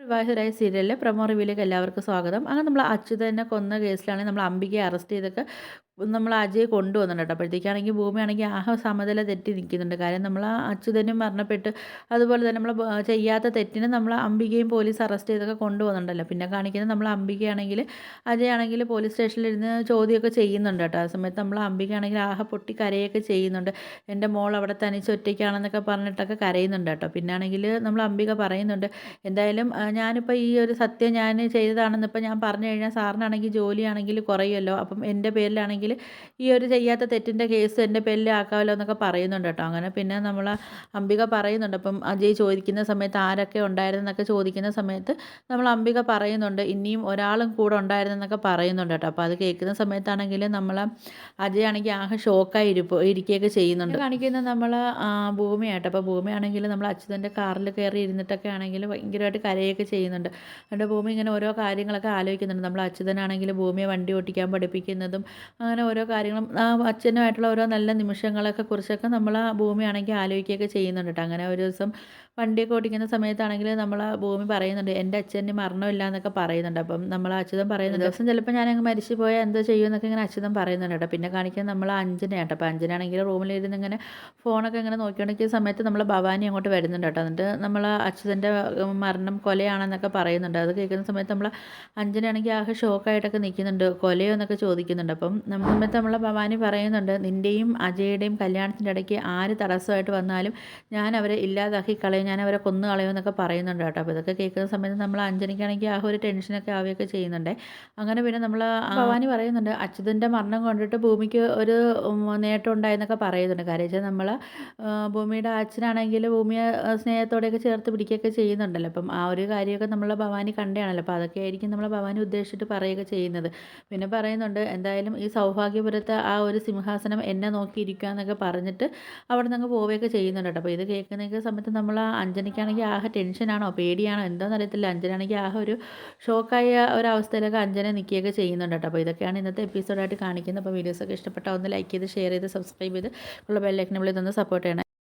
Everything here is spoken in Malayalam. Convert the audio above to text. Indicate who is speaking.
Speaker 1: വിവാഹിതരായ സീരിയലിലെ പ്രൊമോ റിവ്യൂയിലേക്ക് എല്ലാവർക്കും സ്വാഗതം. അങ്ങനെ നമ്മൾ അച്യുതനെ കൊന്ന കേസിലാണ് നമ്മൾ അംബികയെ അറസ്റ്റ് ചെയ്തൊക്കെ നമ്മൾ അജയ് കൊണ്ടുവന്നിട്ടുണ്ട് കേട്ടോ. അപ്പോഴത്തേക്കാണെങ്കിൽ ഭൂമിയാണെങ്കിൽ സമനില തെറ്റി നിൽക്കുന്നുണ്ട്. കാര്യം നമ്മൾ അച്യുതനും മരണപ്പെട്ട് അതുപോലെ തന്നെ നമ്മൾ ചെയ്യാത്ത തെറ്റിന് നമ്മൾ അംബികയും പോലീസ് അറസ്റ്റ് ചെയ്തൊക്കെ കൊണ്ടുപോകുന്നുണ്ടല്ലോ. പിന്നെ കാണിക്കുന്നത് നമ്മൾ അംബികയാണെങ്കിൽ അജയ് ആണെങ്കിൽ പോലീസ് സ്റ്റേഷനിലിരുന്ന് ചോദ്യമൊക്കെ ചെയ്യുന്നുണ്ട് കേട്ടോ. ആ സമയത്ത് നമ്മൾ അംബികയാണെങ്കിൽ പൊട്ടി കരയൊക്കെ ചെയ്യുന്നുണ്ട്. എൻ്റെ മോൾ അവിടെ തനിച്ച് ഒറ്റയ്ക്കാണെന്നൊക്കെ പറഞ്ഞിട്ടൊക്കെ കരയുന്നുണ്ട് കേട്ടോ. പിന്നെ ആണെങ്കിൽ നമ്മൾ അംബിക പറയുന്നുണ്ട്, എന്തായാലും ഞാനിപ്പോൾ ഈ ഒരു സത്യം ഞാൻ ചെയ്തതാണെന്നിപ്പോൾ ഞാൻ പറഞ്ഞു കഴിഞ്ഞാൽ സാറിനാണെങ്കിൽ ജോലിയാണെങ്കിൽ കുറയുമല്ലോ. അപ്പം എൻ്റെ പേരിലാണെങ്കിൽ ഈ ഒരു ചെയ്യാത്ത തെറ്റിൻ്റെ കേസ് എൻ്റെ പേരിൽ ആക്കാമല്ലോ എന്നൊക്കെ പറയുന്നുണ്ട് കേട്ടോ. അങ്ങനെ പിന്നെ നമ്മൾ അംബിക പറയുന്നുണ്ട്. അപ്പം അജയ് ചോദിക്കുന്ന സമയത്ത് ആരൊക്കെ ഉണ്ടായിരുന്നെന്നൊക്കെ ചോദിക്കുന്ന സമയത്ത് നമ്മൾ അംബിക പറയുന്നുണ്ട് ഇനിയും ഒരാളും കൂടെ ഉണ്ടായിരുന്നെന്നൊക്കെ പറയുന്നുണ്ട് കേട്ടോ. അപ്പോൾ അത് കേൾക്കുന്ന സമയത്താണെങ്കിൽ നമ്മൾ അജയ് ആണെങ്കിൽ ഷോക്കായി ഇരിക്കുകയൊക്കെ ചെയ്യുന്നുണ്ട്. കാണിക്കുന്നത് നമ്മൾ ഭൂമിയായിട്ട്. അപ്പോൾ ഭൂമിയാണെങ്കിൽ നമ്മൾ അച്യുതൻ്റെ കാറിൽ കയറി ഇരുന്നിട്ടൊക്കെ ആണെങ്കിൽ ഭയങ്കരമായിട്ട് കരയൊക്കെ ചെയ്യുന്നുണ്ട്. എന്നിട്ട് ഭൂമി ഇങ്ങനെ ഓരോ കാര്യങ്ങളൊക്കെ ആലോചിക്കുന്നുണ്ട്. നമ്മൾ അച്യുതനാണെങ്കിൽ ഭൂമിയെ വണ്ടി ഓടിക്കാൻ പഠിപ്പിക്കുന്നതും അങ്ങനെ ഓരോ കാര്യങ്ങളും അച്ഛനുമായിട്ടുള്ള ഓരോ നല്ല നിമിഷങ്ങളൊക്കെ കുറിച്ചൊക്കെ നമ്മൾ ഭൂമിയാണെങ്കിൽ ആലോചിക്കുകയൊക്കെ ചെയ്യുന്നുണ്ട് കേട്ടോ. അങ്ങനെ ഒരു ദിവസം വണ്ടിയൊക്കെ ഓടിക്കുന്ന സമയത്താണെങ്കിൽ നമ്മൾ ഭൂമി പറയുന്നുണ്ട് എൻ്റെ അച്ഛന് മരണമില്ല എന്നൊക്കെ പറയുന്നുണ്ട്. അപ്പം നമ്മൾ അച്യുതൻ പറയുന്നുണ്ട് ദിവസം ചിലപ്പോൾ ഞാനങ്ങ് മരിച്ചു പോയാൽ എന്തോ ചെയ്യുമെന്നൊക്കെ ഇങ്ങനെ അച്യുതൻ പറയുന്നുണ്ട് കേട്ടോ. പിന്നെ കാണിക്കുന്നത് നമ്മൾ അഞ്ജനയാട്ടോ. അപ്പോൾ അഞ്ജനാണെങ്കിൽ റൂമിലിരുന്ന് ഇങ്ങനെ ഫോണൊക്കെ ഇങ്ങനെ നോക്കിക്കൊണ്ടിരിക്കുന്ന സമയത്ത് നമ്മൾ ഭവാനി അങ്ങോട്ട് വരുന്നുണ്ട് കേട്ടോ. എന്നിട്ട് നമ്മൾ അച്യുതൻ്റെ മരണം കൊലയാണെന്നൊക്കെ പറയുന്നുണ്ട്. അത് കേൾക്കുന്ന സമയത്ത് നമ്മൾ അഞ്ജനാണെങ്കിൽ ഷോക്കായിട്ടൊക്കെ നിൽക്കുന്നുണ്ട്. കൊലയോ എന്നൊക്കെ ചോദിക്കുന്നുണ്ട്. അപ്പം സമയത്ത് നമ്മൾ ഭവാനി പറയുന്നുണ്ട് നിൻ്റെയും അജയുടെയും കല്യാണത്തിൻ്റെ ഇടയ്ക്ക് ആര് തടസ്സമായിട്ട് വന്നാലും ഞാൻ അവരെ ഇല്ലാതാക്കി കളയും, ഞാൻ അവരെ കൊന്നു കളയും എന്നൊക്കെ പറയുന്നുണ്ട് കേട്ടോ. അപ്പോൾ ഇതൊക്കെ കേൾക്കുന്ന സമയത്ത് നമ്മൾ അഞ്ജനയ്ക്കാണെങ്കിൽ ഒരു ടെൻഷനൊക്കെ ആവുകയൊക്കെ ചെയ്യുന്നുണ്ട്. അങ്ങനെ പിന്നെ നമ്മൾ ഭവാനി പറയുന്നുണ്ട് അച്യുതൻ്റെ മരണം കൊണ്ടിട്ട് ഭൂമിക്ക് ഒരു നേട്ടം ഉണ്ടായെന്നൊക്കെ പറയുന്നുണ്ട്. കാര്യം വെച്ചാൽ നമ്മൾ ഭൂമിയുടെ അച്ഛനാണെങ്കിൽ ഭൂമിയെ സ്നേഹത്തോടെയൊക്കെ ചേർത്ത് പിടിക്കുകയൊക്കെ ചെയ്യുന്നുണ്ടല്ലോ. അപ്പം ആ ഒരു കാര്യമൊക്കെ നമ്മൾ ഭവാനി കണ്ടതാണല്ലോ. അപ്പോൾ അതൊക്കെ ആയിരിക്കും നമ്മൾ ഭവാനി ഉദ്ദേശിച്ചിട്ട് പറയുകയൊക്കെ ചെയ്യുന്നത്. പിന്നെ പറയുന്നുണ്ട് എന്തായാലും ഈ സൗഭാഗ്യപുരത്തെ ആ ഒരു സിംഹാസനം എന്നെ നോക്കിയിരിക്കുക എന്നൊക്കെ പറഞ്ഞിട്ട് അവിടെ നിന്ന് അങ്ങ് പോവുകയൊക്കെ ചെയ്യുന്നുണ്ട് കേട്ടോ. അപ്പോൾ ഇത് കേൾക്കുന്ന സമയത്ത് നമ്മൾ അഞ്ജനയ്ക്കാണെങ്കിൽ ടെൻഷനാണോ പേടിയാണോ എന്താണെന്ന് അറിയത്തില്ല. അഞ്ജനാണെങ്കിൽ ഒരു ഷോക്കായ ഒരവസ്ഥയിലൊക്കെ അഞ്ജന നിൽക്കുകയൊക്കെ ചെയ്യുന്നുണ്ട് കേട്ടോ. അപ്പോൾ ഇതൊക്കെയാണ് ഇന്നത്തെ എപ്പിസോഡായിട്ട് കാണിക്കുന്നത്. അപ്പോൾ വീഡിയോസൊക്കെ ഇഷ്ടപ്പെട്ടാൽ ഒന്ന് ലൈക്ക് ചെയ്ത് ഷെയർ ചെയ്ത് സബ്സ്ക്രൈബ് ചെയ്ത് ഉള്ള ബെല്ലൈക്കൻ വിളി തന്ന് സപ്പോർട്ട് ചെയ്യണം.